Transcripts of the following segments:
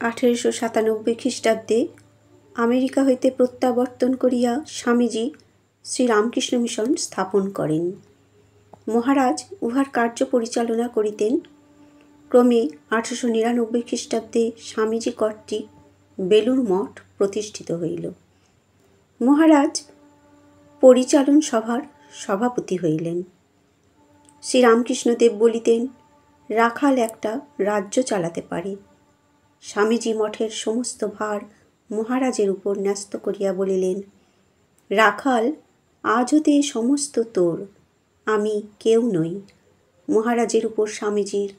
1897 খ্রিস্টাব্দে আমেরিকা হইতে প্রত্যাবর্তন করিয়া স্বামীজী শ্রীরামকৃষ্ণ মিশন স্থাপন করেন। মহারাজ উহার কার্য পরিচালনা করিতেন। ক্রমে 1899 খ্রিস্টাব্দে স্বামীজী কর্তৃক বেলুড় মঠ প্রতিষ্ঠিত হইল। মহারাজ পরিচালন সভার সভাপতি হইলেন। শ্রীরামকৃষ্ণদেব বলিতেন, রাখাল একটা রাজ্য চালাতে পারে। স্বামীজী মঠের সমস্ত ভার মহারাজের উপর ন্যস্ত করিয়া বলিলেন, রাখাল আজ হতে সমস্ত তোর, আমি কেউ নই। মহারাজের উপর স্বামীজির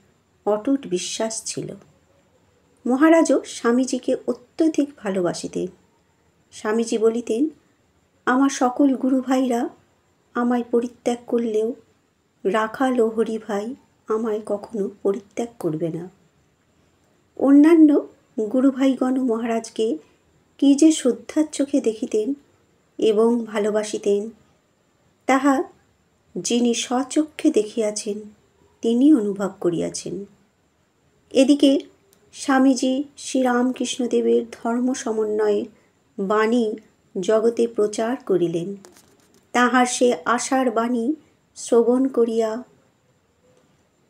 অটুট বিশ্বাস ছিল। মহারাজও স্বামীজিকে অত্যধিক ভালোবাসিতেন। স্বামীজি বলিতেন, আমার সকল গুরু ভাইরা আমায় পরিত্যাগ করলেও রাখাল ও হরিভাই আমায় কখনো পরিত্যাগ করবে না। অন্যান্য গুরুভাইগণ মহারাজকে কি যে শ্রদ্ধার চোখে দেখিতেন এবং ভালোবাসিতেন, তাহা যিনি স্বচক্ষে দেখিয়াছেন তিনি অনুভব করিয়াছেন। এদিকে স্বামীজি শ্রীরামকৃষ্ণদেবের ধর্ম সমন্বয়ে বাণী জগতে প্রচার করিলেন। তাহার সে আশার বাণী শ্রবণ করিয়া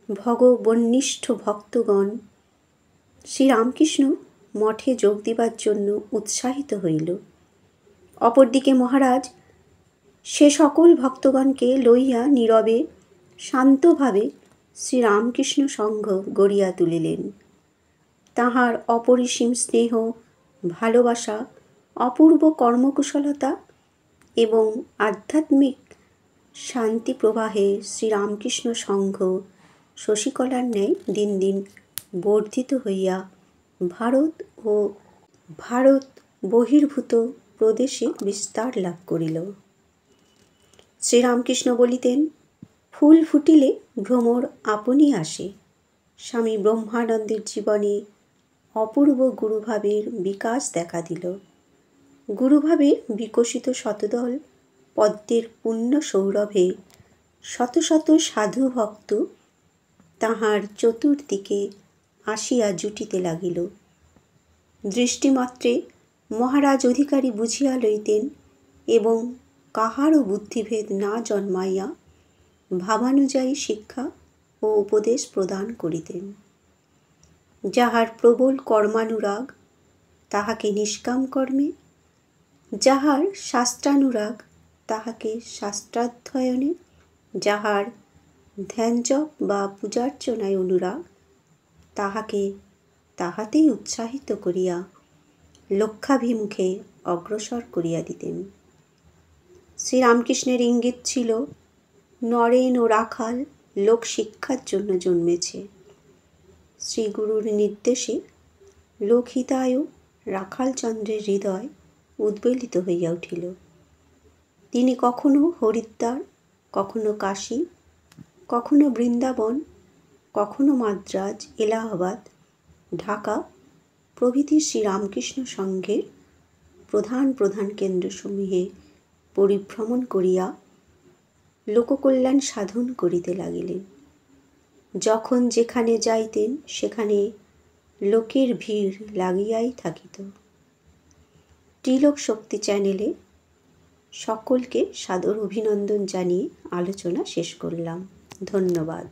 ভগবন্নিষ্ঠ ভক্তগণ শ্রীরামকৃষ্ণ মঠে যোগ দিবার জন্য উৎসাহিত হইল। অপরদিকে মহারাজ সে সকল ভক্তগণকে লইয়া নীরবে শান্তভাবে শ্রীরামকৃষ্ণ সংঘ গড়িয়া তুলিলেন। তাহার অপরিসীম স্নেহ, ভালোবাসা, অপূর্ব কর্মকুশলতা এবং আধ্যাত্মিক শান্তি প্রবাহে শ্রীরামকৃষ্ণ সংঘ শশীকলার ন্যায় দিন দিন বর্ধিত হইয়া ভারত বহির্ভূত প্রদেশে বিস্তার লাভ করিল। শ্রীরামকৃষ্ণ বলিতেন, ফুল ফুটিলে ভ্রমর আপনি আসে। স্বামী ব্রহ্মানন্দের জীবনে অপূর্ব গুরুভাবের বিকাশ দেখা দিল। গুরুভাবে বিকশিত শতদল পদ্মের পুণ্য সৌরভে শত শত সাধু ভক্ত তাহার চতুর্দিকে আসিয়া জুটিতে লাগিল। দৃষ্টিমাত্রে মহারাজ অধিকারী বুঝিয়া লইতেন এবং কাহারও বুদ্ধিভেদ না জন্মাইয়া ভাবানুযায়ী শিক্ষা ও উপদেশ প্রদান করিতেন। যাহার প্রবল কর্মানুরাগ তাহাকে নিষ্কাম কর্মে, যাহার শাস্ত্রানুরাগ তাহাকে শাস্ত্রাধ্যয়নে, যাহার ধ্যানজপ বা পূজার্চনায় অনুরাগ তাহাকে তাহাতেই উৎসাহিত করিয়া লক্ষ্যাভিমুখে অগ্রসর করিয়া দিতেন। শ্রীরামকৃষ্ণের ইঙ্গিত ছিল, নরেন ও রাখাল লোক শিক্ষার জন্য জন্মেছে। শ্রীগুরুর নির্দেশে লোকহিতায় রাখালচন্দ্রের হৃদয় উদ্বেলিত হইয়া উঠিল। তিনি কখনো হরিদ্বার, কখনো কাশী, কখনো বৃন্দাবন, কখনো মাদ্রাজ, এলাহাবাদ, ঢাকা প্রভৃতি শ্রীরামকৃষ্ণ সংঘের প্রধান প্রধান কেন্দ্রসমূহে পরিভ্রমণ করিয়া লোককল্যাণ সাধন করিতে লাগিলেন। যখন যেখানে যাইতেন সেখানে লোকের ভিড় লাগিয়াই থাকিত। ত্রিলোক শক্তি চ্যানেলে সকলকে সাদর অভিনন্দন জানিয়ে আলোচনা শেষ করলাম। ধন্যবাদ।